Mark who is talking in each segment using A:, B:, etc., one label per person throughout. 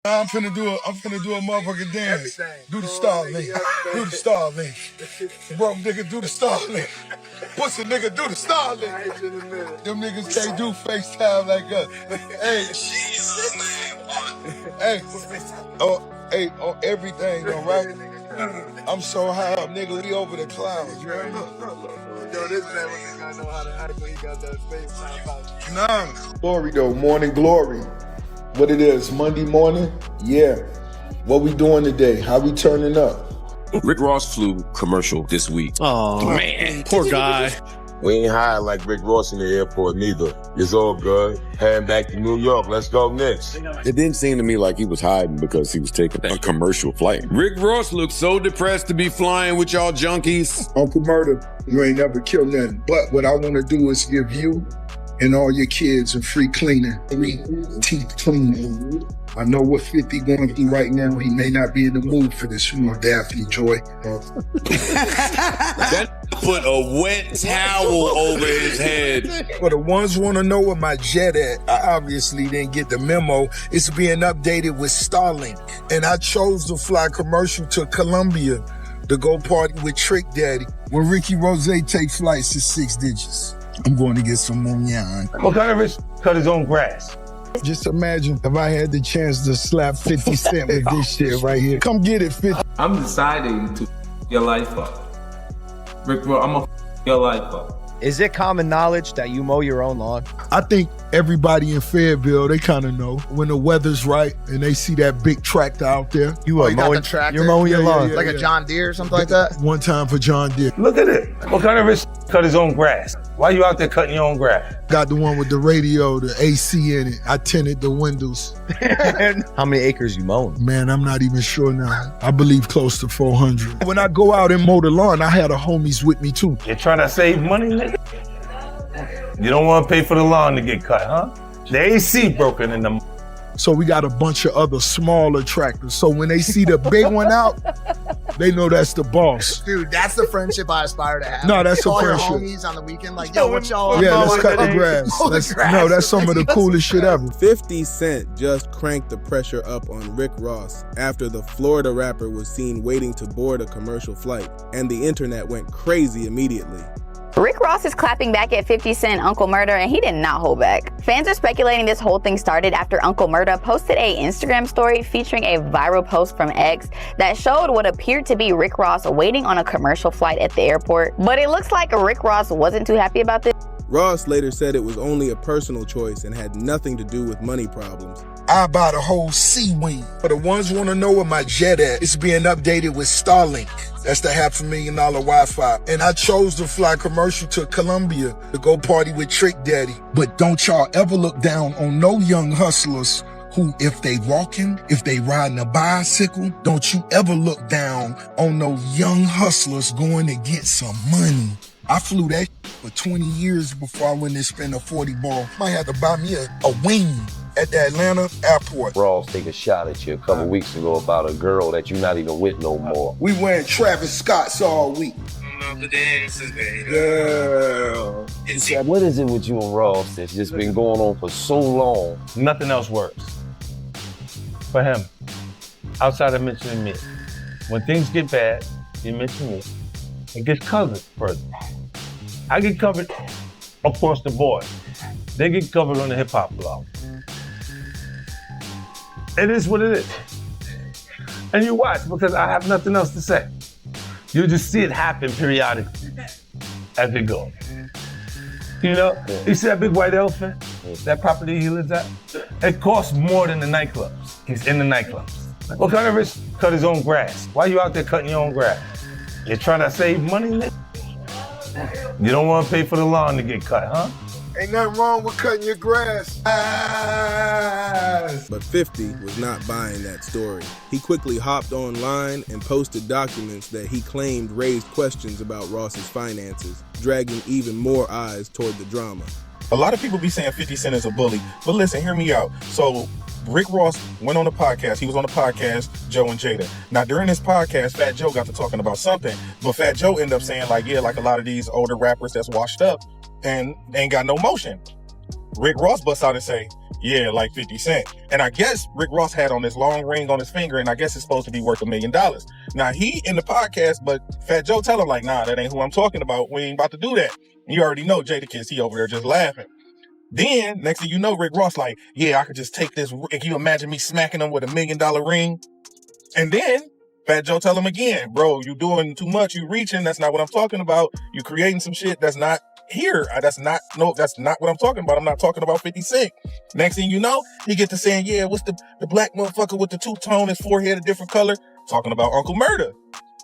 A: I'm finna do a motherfucking dance. Do the star link. Do the star link. Bro, nigga, do the star link. Pussy nigga, do the star link. Them niggas can't do FaceTime like us. Hey, on everything though, right? I'm so high up, nigga, we over the clouds, you heard me?
B: Yo, this man wasn't gonna know how to act when he got that FaceTime.
A: Nah. Glory though, morning glory. What it is, Monday morning? Yeah. What we doing today? How we turning up?
C: Rick Ross flew commercial this week.
D: Oh, man. Poor guy.
E: We ain't high like Rick Ross in the airport neither. It's all good. Heading back to New York. Let's go next.
C: It didn't seem to me like he was hiding because he was taking a commercial flight. Rick Ross looked so depressed to be flying with y'all junkies.
A: Uncle Murder, you ain't never killed nothing. But what I want to do is give you and all your kids a free cleaning, 3 teeth cleaning. I know what 50 going through right now. He may not be in the mood for this, you know, Daphne Joy.
C: That put a wet towel over his head.
A: For the ones want to know where my jet at, I obviously didn't get the memo. It's being updated with Starlink. And I chose to fly commercial to Colombia to go party with Trick Daddy. When Ricky Rozay takes flights to 6 digits. I'm going to get some Mignon.
F: What kind of rich cut his own grass?
A: Just imagine if I had the chance to slap 50 Cent with this shit right here. Come get it, 50.
G: I'm deciding to your life up. Rick, bro, I'm gonna your life up.
D: Is it common knowledge that you mow your own lawn?
A: I think everybody in Fayetteville, they kind of know when the weather's right and they see that big tractor out there.
D: You are
B: You got
D: mowing,
B: the tractor?
D: you're mowing your lawn.
B: Like a John Deere or something like that?
A: One time for John Deere.
F: Look at it. What kind of rich cut his own grass? Why you out there cutting your own grass?
A: Got the one with the radio, the AC in it. I tinted the windows.
D: How many acres you mowing?
A: Man, I'm not even sure now. I believe close to 400. When I go out and mow the lawn, I had the homies with me too.
F: You trying to save money, nigga? You don't want to pay for the lawn to get cut, huh? The AC broken in the...
A: So we got a bunch of other smaller tractors. So when they see the big one out, they know that's the boss.
B: Dude, that's the friendship I aspire to have.
A: No, that's a
B: Call your
A: friendship.
B: homies on the weekend, like, yo, what y'all
A: Yeah,
B: mowing
A: let's cut the
B: today?
A: grass.
B: Mow the grass.
A: No, that's some of the coolest shit ever.
H: 50 Cent just cranked the pressure up on Rick Ross after the Florida rapper was seen waiting to board a commercial flight, and the internet went crazy immediately.
I: Rick Ross is clapping back at 50 Cent Uncle Murda, and he did not hold back. Fans are speculating this whole thing started after Uncle Murda posted a Instagram story featuring a viral post from X that showed what appeared to be Rick Ross waiting on a commercial flight at the airport. But it looks like Rick Ross wasn't too happy about this.
H: Ross later said it was only a personal choice and had nothing to do with money problems.
A: I buy the whole C-Wing. For the ones want to know where my jet at, it's being updated with Starlink. That's the $500,000 Wi-Fi. And I chose to fly commercial to Colombia to go party with Trick Daddy. But don't y'all ever look down on no young hustlers who, if they walking, if they riding a bicycle, don't you ever look down on those young hustlers going to get some money. I flew that for 20 years before I went and spent a 40 ball. Might have to buy me a wing at the Atlanta airport.
E: Ross take a shot at you a couple weeks ago about a girl that you're not even with no more.
A: We wearing Travis Scott's all week. Girl.
E: What is it with you and Ross that's just been going on for so long?
F: Nothing else works. For him, outside of mentioning me. When things get bad, you mention me. It gets covered further. I get covered across the board. They get covered on the hip hop blog. It is what it is. And you watch because I have nothing else to say. You'll just see it happen periodically as it goes. You know, you see that big white elephant, that property he lives at? It costs more than the nightclubs. He's in the nightclubs. What kind of rich cut his own grass? Why you out there cutting your own grass? You trying to save money, nigga? You don't want to pay for the lawn to get cut, huh?
A: Ain't nothing wrong with cutting your grass.
H: But 50 was not buying that story. He quickly hopped online and posted documents that he claimed raised questions about Ross's finances, dragging even more eyes toward the drama.
J: A lot of people be saying 50 Cent is a bully, but listen, hear me out. So Rick Ross went on the podcast. He was on the podcast, Joe and Jada. Now, during this podcast, Fat Joe got to talking about something, but Fat Joe ended up saying, like, yeah, like a lot of these older rappers that's washed up and ain't got no motion. Rick Ross busts out and say, yeah, like 50 Cent. And I guess Rick Ross had on this long ring on his finger, and I guess it's supposed to be worth $1 million. Now, he in the podcast, but Fat Joe tell him, like, nah, that ain't who I'm talking about. We ain't about to do that. And you already know Jadakiss, he over there just laughing. Then, next thing you know, Rick Ross like, yeah, I could just take this. Can you imagine me smacking him with $1 million ring? And then Fat Joe tell him again, bro, you doing too much. You reaching. That's not what I'm talking about. You creating some shit that's not here. That's not what I'm talking about. I'm not talking about 50 Cent. Next thing you know, he get to saying, yeah, what's the black motherfucker with the two-tone, his forehead a different color? Talking about Uncle Murder.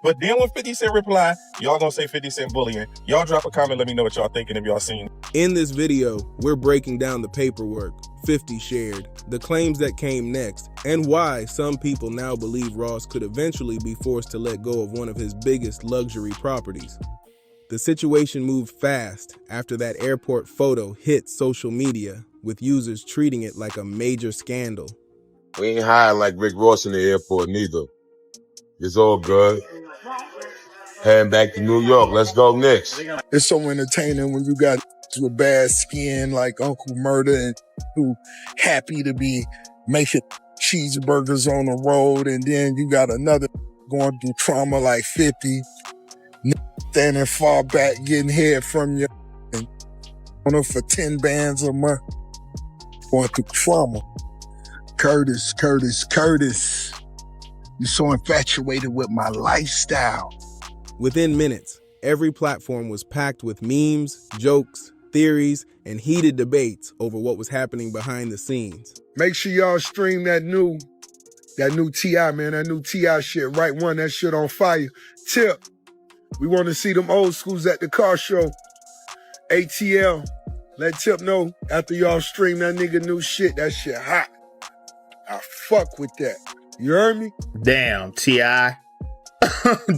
J: But then when 50 Cent reply, y'all gonna say 50 Cent bullying. Y'all drop a comment, let me know what y'all thinking if y'all seen.
H: In this video, we're breaking down the paperwork 50 shared, the claims that came next, and why some people now believe Ross could eventually be forced to let go of one of his biggest luxury properties. The situation moved fast after that airport photo hit social media, with users treating it like a major scandal.
E: We ain't hiding like Rick Ross in the airport neither. It's all good. Heading back to New York. Let's go next.
A: It's so entertaining when you got a bad skin like Uncle Murder and who happy to be making cheeseburgers on the road, and then you got another going through trauma like 50, standing far back getting head from you and on her for 10 bands a month, going through trauma. Curtis. You're so infatuated with my lifestyle.
H: Within minutes, every platform was packed with memes, jokes, theories, and heated debates over what was happening behind the scenes.
A: Make sure y'all stream that new T.I., man, that new T.I. shit. Right, run that shit on fire. Tip, we want to see them old schools at the car show. ATL, let Tip know after y'all stream that nigga new shit. That shit hot. I fuck with that. You heard me?
K: Damn, T.I.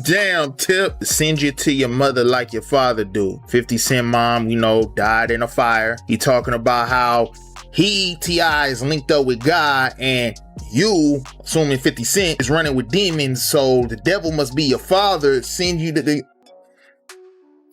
K: Damn, Tip. Send you to your mother like your father do. 50 Cent mom, died in a fire. He talking about how T.I. is linked up with God, and you, assuming 50 Cent, is running with demons, so the devil must be your father, send you to the...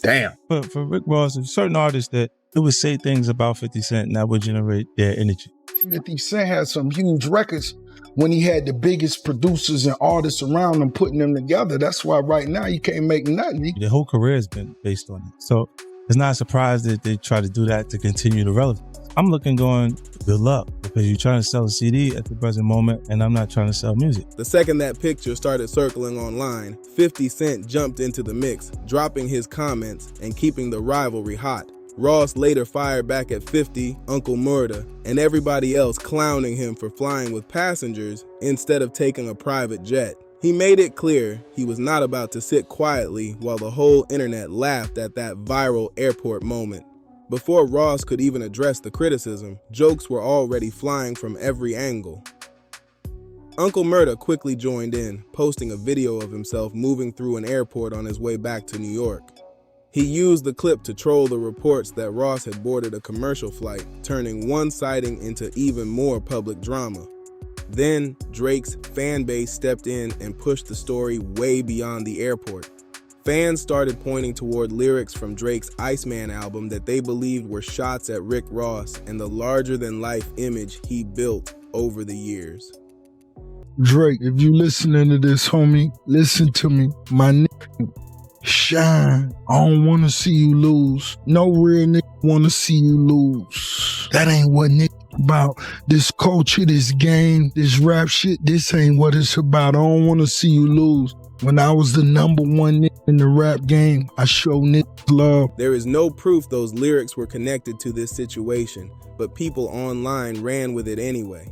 K: Damn.
L: But for Rick Ross, there's certain artists that it would say things about 50 Cent and that would generate their energy.
A: 50 Cent had some huge records when he had the biggest producers and artists around him putting them together. That's why right now you can't make nothing.
L: Their whole career has been based on it. So it's not a surprise that they try to do that to continue the relevance. I'm looking going, good luck, because you're trying to sell a CD at the present moment, and I'm not trying to sell music.
H: The second that picture started circling online, 50 Cent jumped into the mix, dropping his comments and keeping the rivalry hot. Ross later fired back at 50, Uncle Murder, and everybody else clowning him for flying with passengers instead of taking a private jet. He made it clear he was not about to sit quietly while the whole internet laughed at that viral airport moment. Before Ross could even address the criticism, jokes were already flying from every angle. Uncle Murder quickly joined in, posting a video of himself moving through an airport on his way back to New York. He used the clip to troll the reports that Ross had boarded a commercial flight, turning one sighting into even more public drama. Then, Drake's fan base stepped in and pushed the story way beyond the airport. Fans started pointing toward lyrics from Drake's Iceman album that they believed were shots at Rick Ross and the larger-than-life image he built over the years.
A: Drake, if you listening to this, homie, listen to me. My nigga, shine. I don't want to see you lose. No real nigga want to see you lose. That ain't what nigga about. This culture, this game, this rap shit, this ain't what it's about. I don't want to see you lose. When I was the number one nigga in the rap game, I showed niggas love.
H: There is no proof those lyrics were connected to this situation, but people online ran with it anyway.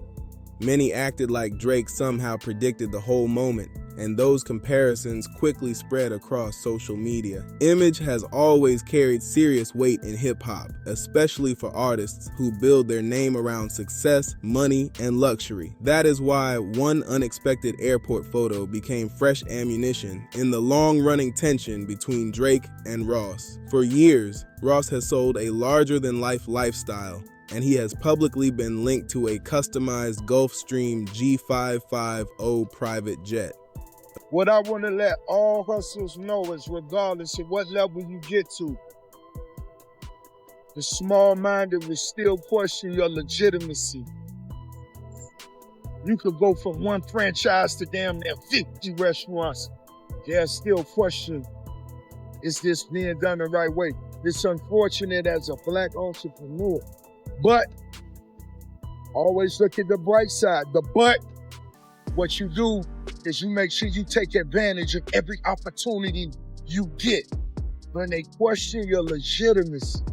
H: Many acted like Drake somehow predicted the whole moment, and those comparisons quickly spread across social media. Image has always carried serious weight in hip-hop, especially for artists who build their name around success, money, and luxury. That is why one unexpected airport photo became fresh ammunition in the long-running tension between Drake and Ross. For years, Ross has sold a larger-than-life lifestyle, and he has publicly been linked to a customized Gulfstream G550 private jet.
A: What I want to let all hustlers know is regardless of what level you get to, The small-minded will still question your legitimacy. You could go from one franchise to damn near 50 restaurants. They'll still question, is this being done the right way? It's unfortunate as a black entrepreneur. But always look at the bright side. What you do is you make sure you take advantage of every opportunity you get. When they question your legitimacy,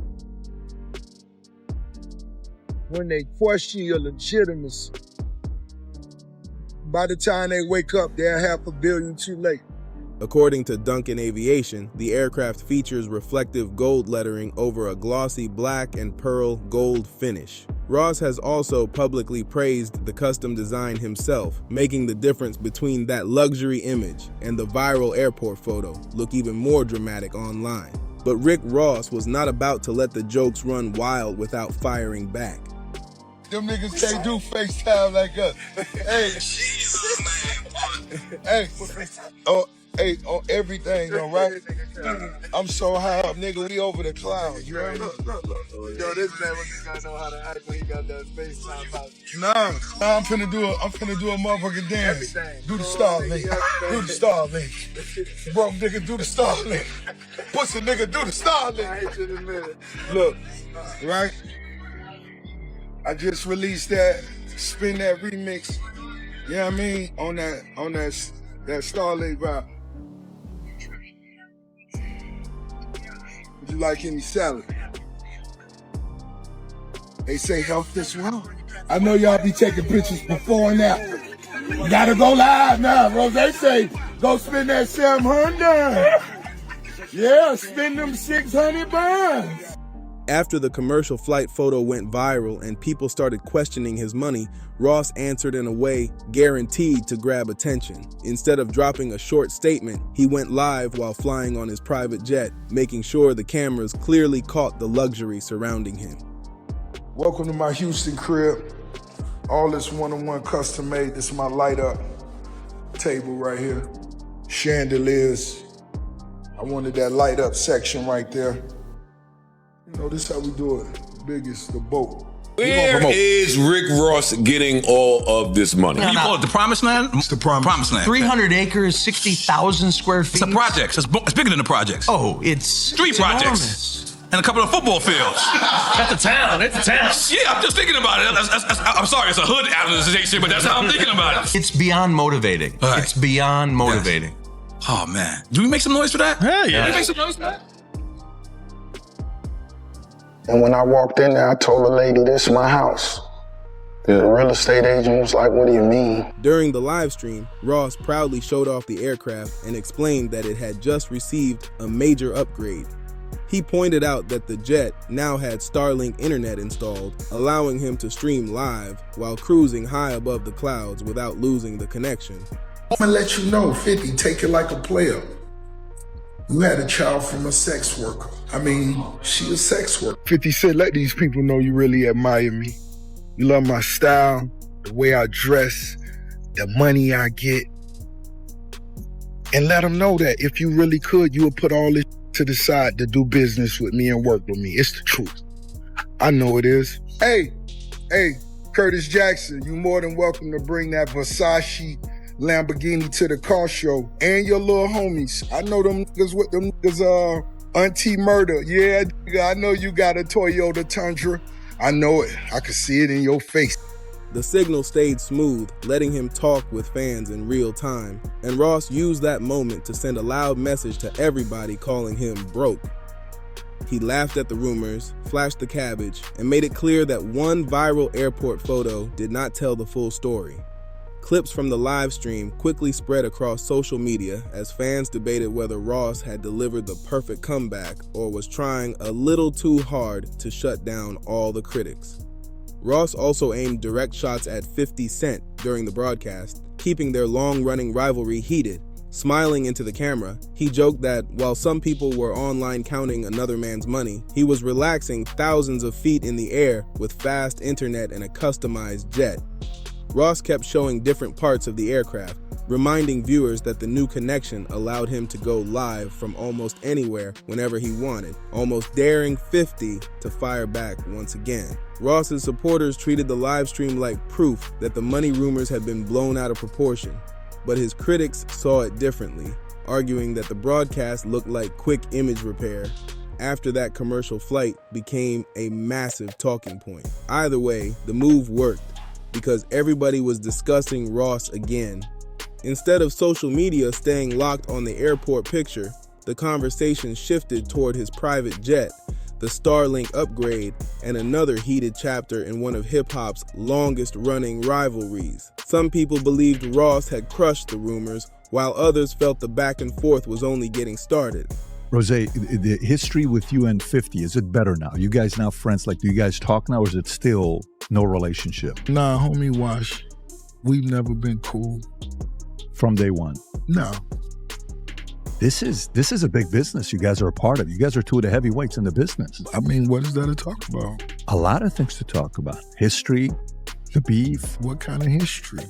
A: by the time they wake up, they're $500 million too late.
H: According to Duncan Aviation, the aircraft features reflective gold lettering over a glossy black and pearl gold finish. Ross has also publicly praised the custom design himself, making the difference between that luxury image and the viral airport photo look even more dramatic online. But Rick Ross was not about to let the jokes run wild without firing back.
A: Them niggas can't do FaceTime like us. Hey, on everything though, right? I'm so high up, nigga, we over the clouds, you heard me?
B: Yo, this man was gonna know how to act when he got that FaceTime out.
A: Nah, I'm finna do a motherfucking dance. Do the Starlink. Do the Starlink. Broke nigga, do the Starlink. Pussy nigga, do the Starlink.
B: I hate you in a minute.
A: Look, right? I just released that, spin that remix, you know what I mean? On that Starlink vibe. Would you like any salad? They say health is well. I know y'all be taking pictures before and after. You gotta go live now, Rozay say, go spend that 700. Yeah, spend them 600 bucks.
H: After the commercial flight photo went viral and people started questioning his money, Ross answered in a way guaranteed to grab attention. Instead of dropping a short statement, he went live while flying on his private jet, making sure the cameras clearly caught the luxury surrounding him.
A: Welcome to my Houston crib. All this one-on-one custom made. This is my light up table right here. Chandeliers. I wanted that light up section right there. You know, this is how we do it. Biggest, the boat.
C: Where is Rick Ross getting all of this money?
M: You call it the Promised Land?
A: It's the Promised
M: Land.
N: 300 acres, 60,000 square feet.
M: It's a project. It's bigger than the projects.
N: Oh, it's
M: street projects. Enormous. And a couple of football fields.
N: That's the town.
M: Yeah, I'm just thinking about it. I'm sorry, it's a hood analyzation, but that's how I'm thinking about it.
N: It's beyond motivating. Right. It's beyond motivating.
M: Yes. Oh, man. Do we make some noise for that?
N: Hell yeah.
M: Do we make some noise for that?
O: And when I walked in there, I told the lady, this is my house. The real estate agent was like, what do you mean?
H: During the live stream, Ross proudly showed off the aircraft and explained that it had just received a major upgrade. He pointed out that the jet now had Starlink internet installed, allowing him to stream live while cruising high above the clouds without losing the connection.
A: I'm gonna let you know, 50, take it like a player. You had a child from a sex worker. I mean, she a sex worker. 50 said, let these people know you really admire me. You love my style, the way I dress, the money I get. And let them know that if you really could, you would put all this to the side to do business with me and work with me. It's the truth. I know it is. Hey, Curtis Jackson, you more than welcome to bring that Versace Lamborghini to the car show and your little homies. I know them niggas with them niggas, Auntie Murder. Yeah, I know you got a Toyota Tundra. I know it. I can see it in your face.
H: The signal stayed smooth, letting him talk with fans in real time, and Ross used that moment to send a loud message to everybody calling him broke. He laughed at the rumors, flashed the cabbage, and made it clear that one viral airport photo did not tell the full story. Clips from the live stream quickly spread across social media as fans debated whether Ross had delivered the perfect comeback or was trying a little too hard to shut down all the critics. Ross also aimed direct shots at 50 Cent during the broadcast, keeping their long-running rivalry heated. Smiling into the camera, he joked that while some people were online counting another man's money, he was relaxing thousands of feet in the air with fast internet and a customized jet. Ross kept showing different parts of the aircraft, reminding viewers that the new connection allowed him to go live from almost anywhere whenever he wanted, almost daring 50 to fire back once again. Ross's supporters treated the live stream like proof that the money rumors had been blown out of proportion, but his critics saw it differently, arguing that the broadcast looked like quick image repair after that commercial flight became a massive talking point. Either way, the move worked because everybody was discussing Ross again. Instead of social media staying locked on the airport picture, the conversation shifted toward his private jet, the Starlink upgrade, and another heated chapter in one of hip-hop's longest-running rivalries. Some people believed Ross had crushed the rumors, while others felt the back and forth was only getting started.
P: Rozay, the history with you and 50, is it better now? You guys now friends? Like, do you guys talk now, or is it still no relationship?
A: Nah, homie Wash, we've never been cool.
P: From day one?
A: No.
P: This is a big business you guys are a part of. You guys are two of the heavyweights in the business.
A: I mean, what is there to talk about?
P: A lot of things to talk about. History, the beef.
A: What kind of history?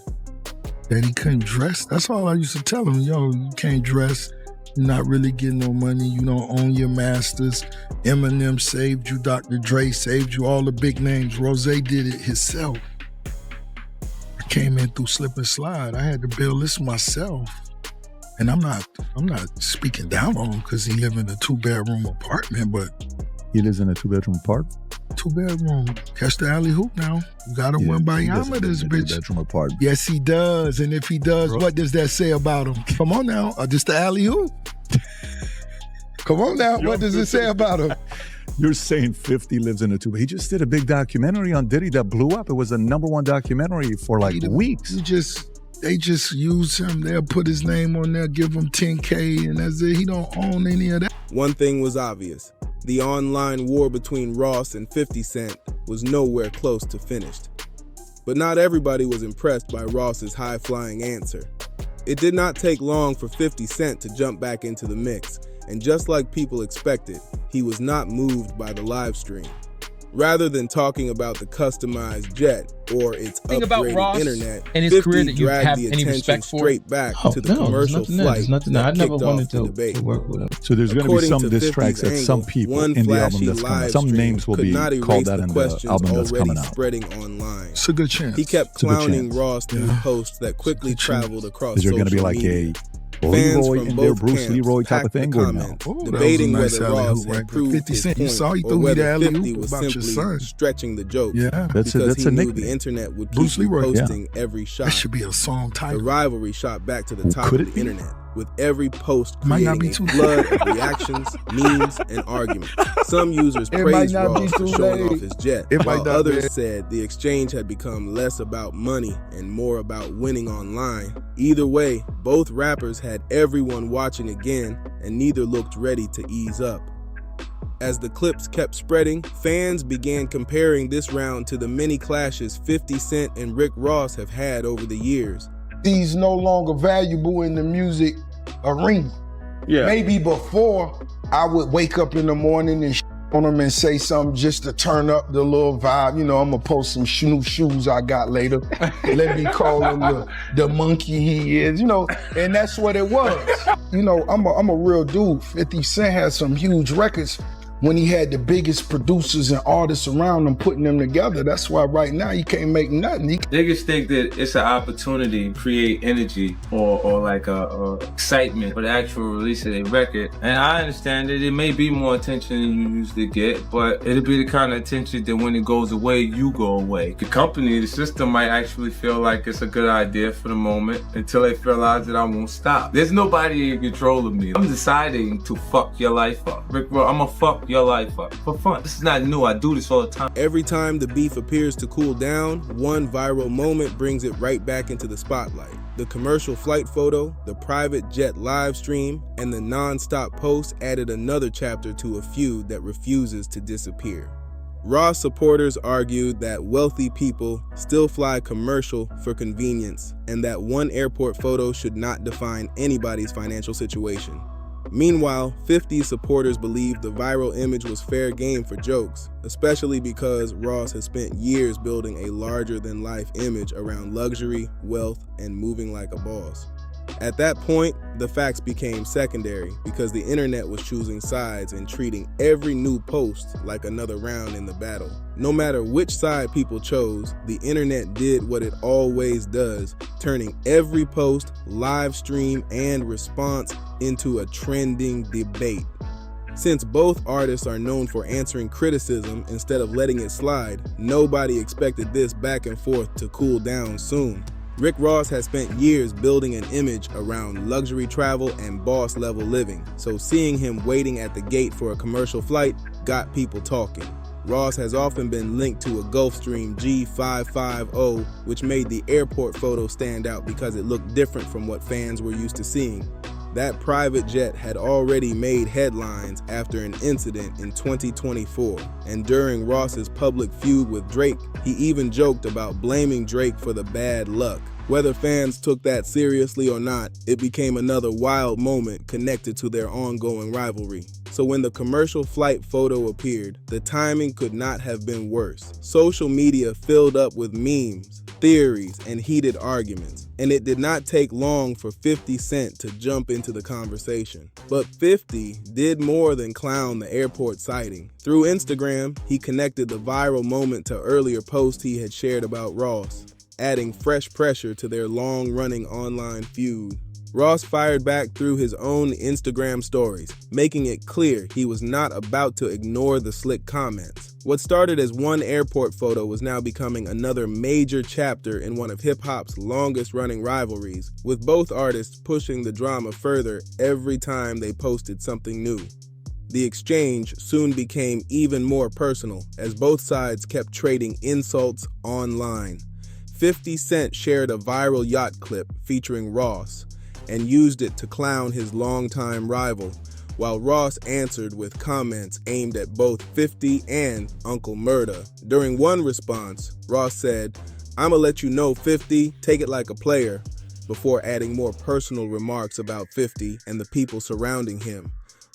A: That he couldn't dress? That's all I used to tell him. Yo, you can't dress. You're not really getting no money. You don't own your masters. Eminem saved you. Dr. Dre saved you. All the big names. Rozay did it himself. I came in through slip and slide. I had to build this myself. And I'm not speaking down on him because he live in a 2-bedroom apartment, but...
P: He lives in a 2-bedroom apartment?
A: 2-bedroom. Catch the alley hoop now. You gotta win by Yama, this bitch.
P: 2-bedroom apartment.
A: Yes, he does. And if he does, what does that say about him? Come on now. Just the alley hoop. Come on now. What does it say about him?
P: You're saying 50 lives in a 2. He just did a big documentary on Diddy that blew up. It was the #1 documentary for like weeks.
A: They just use him. They'll put his name on there, give him 10K, and that's it. He don't own any of that.
H: One thing was obvious. The online war between Ross and 50 Cent was nowhere close to finished. But not everybody was impressed by Ross's high-flying answer. It did not take long for 50 Cent to jump back into the mix, and just like people expected, he was not moved by the live stream. Rather than talking about the customized jet or its upgraded internet,
Q: and his
H: 50
Q: career that you
H: dragged
Q: have
H: the
Q: any
H: attention
Q: respect for?
H: straight back to the commercial flight
Q: I never wanted to
H: debate.
Q: work with him.
P: So there's going to be
H: According
P: some
H: to
P: diss tracks
H: 50's
P: that some
H: angle,
P: people
H: one
P: in the album
H: flashy
P: that's coming out.
H: live
P: Some
H: stream
P: names will
H: could
P: be
H: not
P: called
H: erase
P: that
H: the
P: in the
H: questions
P: album that's
H: already
P: coming out.
H: spreading online.
A: It's a good chance.
H: He kept
P: It's a good
H: clowning
P: chance.
H: Ross through posts that quickly traveled across
P: Is there
H: social
P: going to be like
H: media.
P: a
H: Fans
P: Leroy
H: from
P: in there,
H: both
P: Bruce
H: camps
P: Leroy type of
H: packed the
P: thing, or no?
H: comments,
A: Ooh, that was a
H: debating
A: nice
H: whether
A: alley-oop
H: Ross
A: right
H: had
A: there.
H: proved
A: 50
H: his
A: Cent, you
H: point
A: saw he
H: or
A: threw me the
H: whether
A: alley-oop
H: 50 was
A: about your
H: simply
A: son.
H: stretching the joke
A: Yeah.
P: That's
H: because
P: a
H: he knew
P: nickname.
H: the internet would
A: Bruce
H: keep
A: Leroy,
H: posting every shot.
A: That should be a song
H: The
A: title.
H: rivalry shot back to the top
P: could
H: of
P: it
H: the
P: be?
H: internet, with every post
A: Might not
H: creating
A: be
H: a
A: too
H: flood of reactions, memes, and arguments. Some users
A: It might
H: praised
A: not be
H: Ross for
A: too
H: showing
A: late.
H: off his jet,
A: It might
H: while
A: not
H: others
A: be.
H: said the exchange had become less about money and more about winning online. Either way, both rappers had everyone watching again, and neither looked ready to ease up. As the clips kept spreading, fans began comparing this round to the many clashes 50 Cent and Rick Ross have had over the years.
A: He's no longer valuable in the music arena.
F: Yeah.
A: Maybe before, I would wake up in the morning and on him and say something just to turn up the little vibe. You know, I'm gonna post some new shoes I got later. Let me call him the monkey he is, you know, and that's what it was. You know, I'm a real dude. 50 Cent had some huge records when he had the biggest producers and artists around him putting them together. That's why right now he can't make nothing.
G: Niggas think that it's an opportunity to create energy or like a excitement for the actual release of a record. And I understand that it may be more attention than you usually get, but it'll be the kind of attention that when it goes away, you go away. The company, the system might actually feel like it's a good idea for the moment until they realize that I won't stop. There's nobody in control of me. I'm deciding to fuck your life up. Rick, bro, I'm gonna fuck your life up for fun. This is not new. I do this all the time.
H: Every time the beef appears to cool down, one viral moment brings it right back into the spotlight. The commercial flight photo, the private jet live stream, and the non-stop post added another chapter to a feud that refuses to disappear. Ross supporters argued that wealthy people still fly commercial for convenience, and that one airport photo should not define anybody's financial situation. Meanwhile, 50 supporters believed the viral image was fair game for jokes, especially because Ross has spent years building a larger-than-life image around luxury, wealth, and moving like a boss. At that point, the facts became secondary because the internet was choosing sides and treating every new post like another round in the battle. No matter which side people chose, the internet did what it always does, turning every post, live stream, and response into a trending debate. Since both artists are known for answering criticism instead of letting it slide, nobody expected this back and forth to cool down soon. Rick Ross has spent years building an image around luxury travel and boss-level living, so seeing him waiting at the gate for a commercial flight got people talking. Ross has often been linked to a Gulfstream G550, which made the airport photo stand out because it looked different from what fans were used to seeing. That private jet had already made headlines after an incident in 2024, and during Ross's public feud with Drake, he even joked about blaming Drake for the bad luck. Whether fans took that seriously or not, it became another wild moment connected to their ongoing rivalry. So when the commercial flight photo appeared, the timing could not have been worse. Social media filled up with memes, theories, and heated arguments, and it did not take long for 50 Cent to jump into the conversation. But 50 did more than clown the airport sighting. Through Instagram, he connected the viral moment to earlier posts he had shared about Ross, adding fresh pressure to their long-running online feud. Ross fired back through his own Instagram stories, making it clear he was not about to ignore the slick comments. What started as one airport photo was now becoming another major chapter in one of hip-hop's longest-running rivalries, with both artists pushing the drama further every time they posted something new. The exchange soon became even more personal as both sides kept trading insults online. 50 Cent shared a viral yacht clip featuring Ross and used it to clown his longtime rival, while Ross answered with comments aimed at both 50 and Uncle Murda. During one response, Ross said, "I'ma let you know 50, take it like a player," before adding more personal remarks about 50 and the people surrounding him.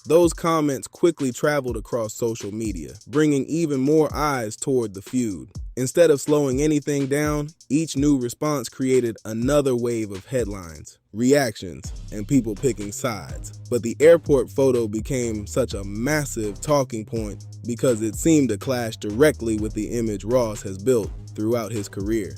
H: Those comments quickly traveled across social media, bringing even more eyes toward the feud. Instead of slowing anything down, each new response created another wave of headlines, reactions, and people picking sides. But the airport photo became such a massive talking point because it seemed to clash directly with the image Ross has built throughout his career.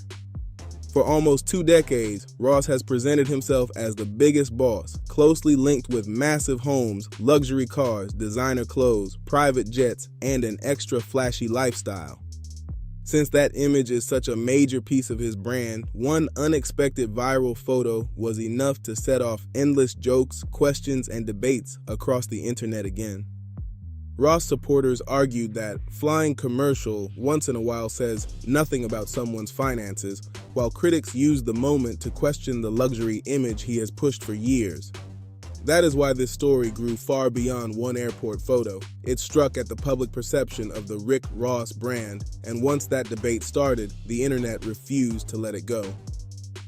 H: For almost 2 decades, Ross has presented himself as the biggest boss, closely linked with massive homes, luxury cars, designer clothes, private jets, and an extra flashy lifestyle. Since that image is such a major piece of his brand, one unexpected viral photo was enough to set off endless jokes, questions, and debates across the internet again. Ross supporters argued that flying commercial once in a while says nothing about someone's finances, while critics used the moment to question the luxury image he has pushed for years. That is why this story grew far beyond one airport photo. It struck at the public perception of the Rick Ross brand, and once that debate started, the internet refused to let it go.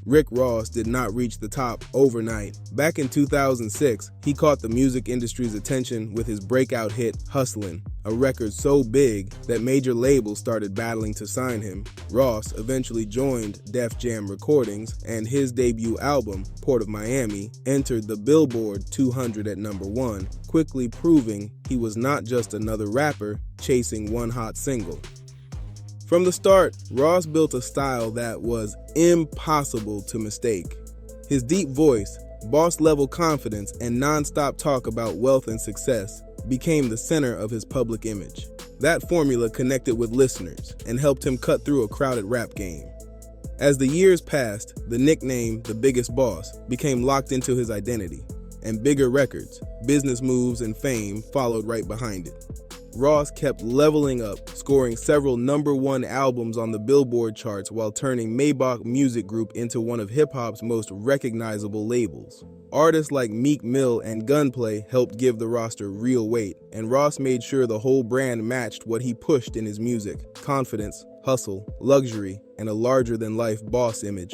H: Rick Ross did not reach the top overnight. Back in 2006, he caught the music industry's attention with his breakout hit Hustlin', a record so big that major labels started battling to sign him. Ross eventually joined Def Jam Recordings, and his debut album, Port of Miami, entered the Billboard 200 at #1, quickly proving he was not just another rapper chasing one hot single. From the start, Ross built a style that was impossible to mistake. His deep voice, boss-level confidence, and non-stop talk about wealth and success became the center of his public image. That formula connected with listeners and helped him cut through a crowded rap game. As the years passed, the nickname "The Biggest Boss" became locked into his identity, and bigger records, business moves, and fame followed right behind it. Ross kept leveling up, scoring several #1 albums on the Billboard charts while turning Maybach Music Group into one of hip-hop's most recognizable labels. Artists like Meek Mill and Gunplay helped give the roster real weight, and Ross made sure the whole brand matched what he pushed in his music: confidence, hustle, luxury, and a larger-than-life boss image.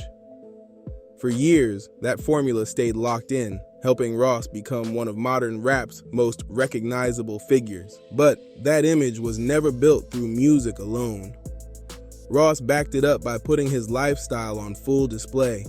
H: For years, that formula stayed locked in, helping Ross become one of modern rap's most recognizable figures. But that image was never built through music alone. Ross backed it up by putting his lifestyle on full display.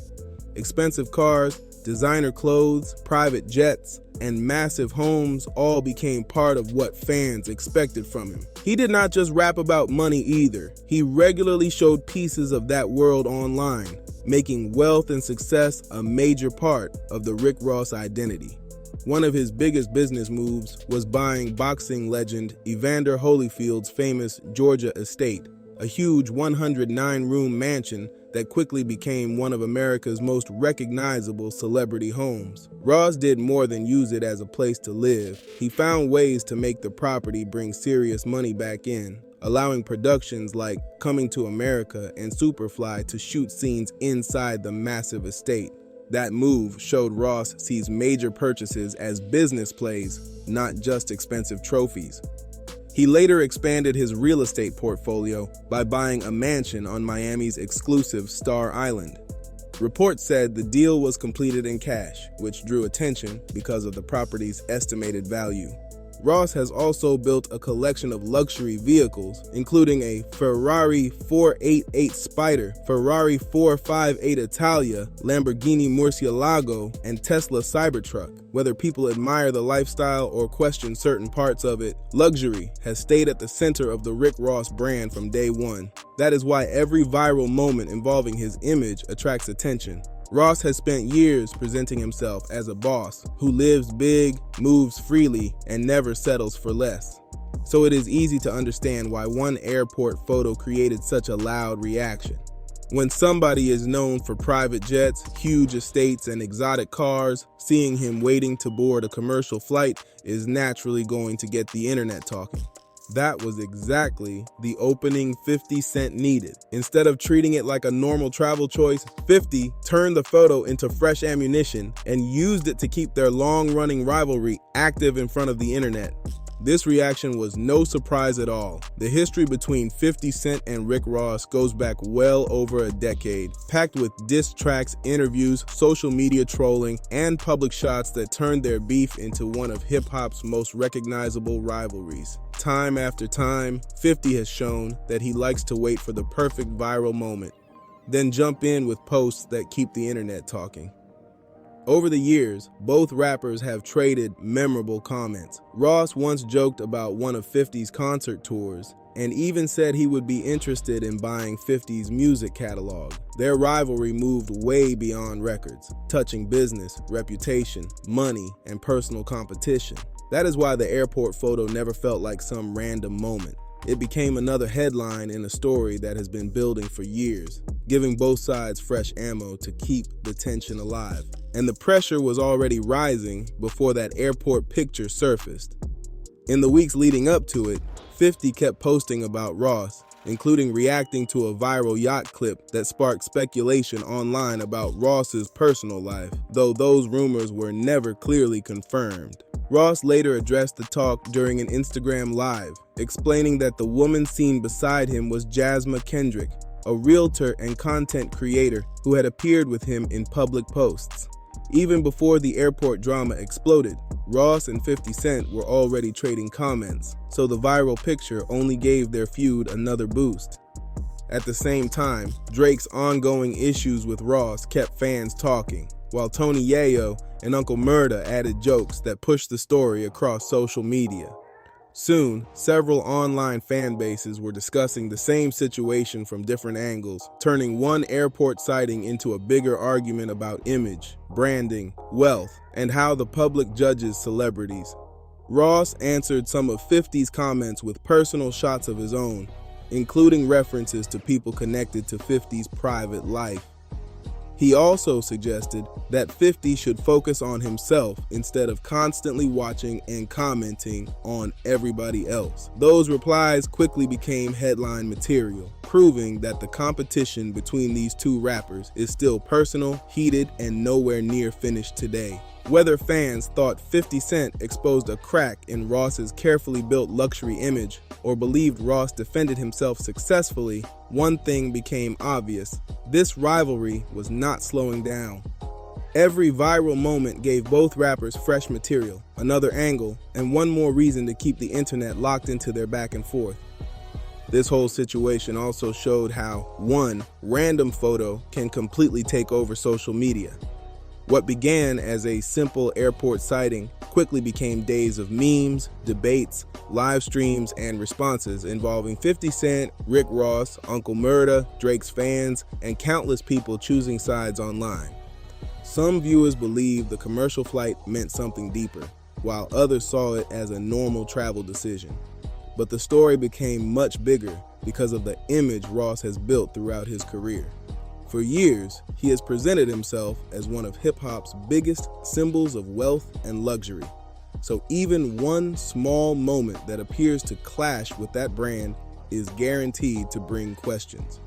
H: Expensive cars, designer clothes, private jets, and massive homes all became part of what fans expected from him. He did not just rap about money either. He regularly showed pieces of that world online, making wealth and success a major part of the Rick Ross identity. One of his biggest business moves was buying boxing legend Evander Holyfield's famous Georgia estate, a huge 109-room mansion that quickly became one of America's most recognizable celebrity homes. Ross did more than use it as a place to live. He found ways to make the property bring serious money back in, allowing productions like Coming to America and Superfly to shoot scenes inside the massive estate. That move showed Ross sees major purchases as business plays, not just expensive trophies. He later expanded his real estate portfolio by buying a mansion on Miami's exclusive Star Island. Reports said the deal was completed in cash, which drew attention because of the property's estimated value. Ross has also built a collection of luxury vehicles, including a Ferrari 488 Spider, Ferrari 458 Italia, Lamborghini Murcielago, and Tesla Cybertruck. Whether people admire the lifestyle or question certain parts of it, luxury has stayed at the center of the Rick Ross brand from day one. That is why every viral moment involving his image attracts attention. Ross has spent years presenting himself as a boss who lives big, moves freely, and never settles for less. So it is easy to understand why one airport photo created such a loud reaction. When somebody is known for private jets, huge estates, and exotic cars, seeing him waiting to board a commercial flight is naturally going to get the internet talking. That was exactly the opening 50 Cent needed. Instead of treating it like a normal travel choice, 50 turned the photo into fresh ammunition and used it to keep their long-running rivalry active in front of the internet. This reaction was no surprise at all. The history between 50 Cent and Rick Ross goes back well over a decade, packed with diss tracks, interviews, social media trolling, and public shots that turned their beef into one of hip-hop's most recognizable rivalries. Time after time, 50 has shown that he likes to wait for the perfect viral moment, then jump in with posts that keep the internet talking. Over the years, both rappers have traded memorable comments. Ross once joked about one of 50's concert tours and even said he would be interested in buying 50's music catalog. Their rivalry moved way beyond records, touching business, reputation, money, and personal competition. That is why the airport photo never felt like some random moment. It became another headline in a story that has been building for years, giving both sides fresh ammo to keep the tension alive. And the pressure was already rising before that airport picture surfaced. In the weeks leading up to it, 50 kept posting about Ross, including reacting to a viral yacht clip that sparked speculation online about Ross's personal life, though those rumors were never clearly confirmed. Ross later addressed the talk during an Instagram Live, explaining that the woman seen beside him was Jasmine Kendrick, a realtor and content creator who had appeared with him in public posts. Even before the airport drama exploded, Ross and 50 Cent were already trading comments, so the viral picture only gave their feud another boost. At the same time, Drake's ongoing issues with Ross kept fans talking, while Tony Yayo and Uncle Murda added jokes that pushed the story across social media. Soon, several online fan bases were discussing the same situation from different angles, turning one airport sighting into a bigger argument about image, branding, wealth, and how the public judges celebrities. Ross answered some of 50's comments with personal shots of his own, including references to people connected to 50's private life. He also suggested that 50 should focus on himself instead of constantly watching and commenting on everybody else. Those replies quickly became headline material, proving that the competition between these two rappers is still personal, heated, and nowhere near finished today. Whether fans thought 50 Cent exposed a crack in Ross's carefully built luxury image or believed Ross defended himself successfully, one thing became obvious: this rivalry was not slowing down. Every viral moment gave both rappers fresh material, another angle, and one more reason to keep the internet locked into their back and forth. This whole situation also showed how one random photo can completely take over social media. What began as a simple airport sighting quickly became days of memes, debates, live streams, and responses involving 50 Cent, Rick Ross, Uncle Murda, Drake's fans, and countless people choosing sides online. Some viewers believed the commercial flight meant something deeper, while others saw it as a normal travel decision. But the story became much bigger because of the image Ross has built throughout his career. For years, he has presented himself as one of hip-hop's biggest symbols of wealth and luxury. So even one small moment that appears to clash with that brand is guaranteed to bring questions.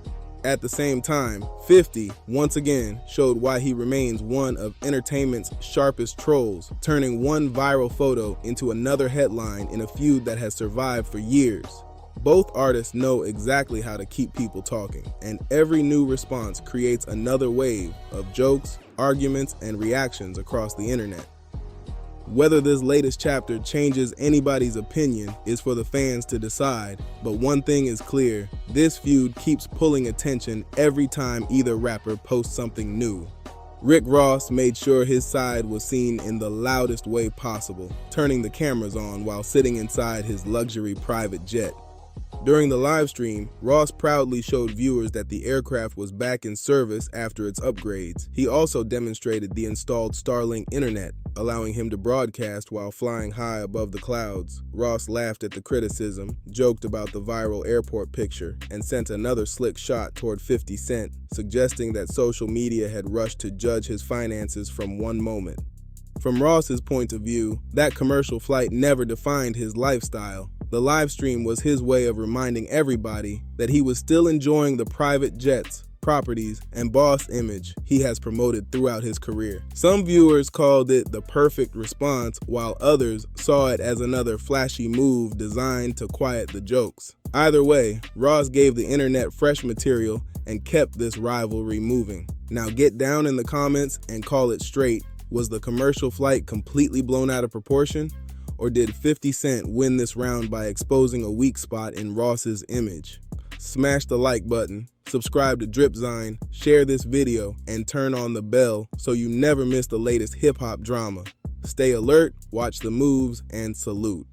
H: At the same time, 50 once again showed why he remains one of entertainment's sharpest trolls, turning one viral photo into another headline in a feud that has survived for years. Both artists know exactly how to keep people talking, and every new response creates another wave of jokes, arguments, and reactions across the internet. Whether this latest chapter changes anybody's opinion is for the fans to decide, but one thing is clear, this feud keeps pulling attention every time either rapper posts something new. Rick Ross made sure his side was seen in the loudest way possible, turning the cameras on while sitting inside his luxury private jet. During the live stream, Ross proudly showed viewers that the aircraft was back in service after its upgrades. He also demonstrated the installed Starlink internet, allowing him to broadcast while flying high above the clouds. Ross laughed at the criticism, joked about the viral airport picture, and sent another slick shot toward 50 Cent, suggesting that social media had rushed to judge his finances from one moment. From Ross's point of view, that commercial flight never defined his lifestyle. The live stream was his way of reminding everybody that he was still enjoying the private jets, properties, and boss image he has promoted throughout his career. Some viewers called it the perfect response, while others saw it as another flashy move designed to quiet the jokes. Either way, Ross gave the internet fresh material and kept this rivalry moving. Now get down in the comments and call it straight. Was the commercial flight completely blown out of proportion? Or did 50 Cent win this round by exposing a weak spot in Ross's image? Smash the like button, subscribe to Dripzine, share this video, and turn on the bell so you never miss the latest hip-hop drama. Stay alert, watch the moves, and salute.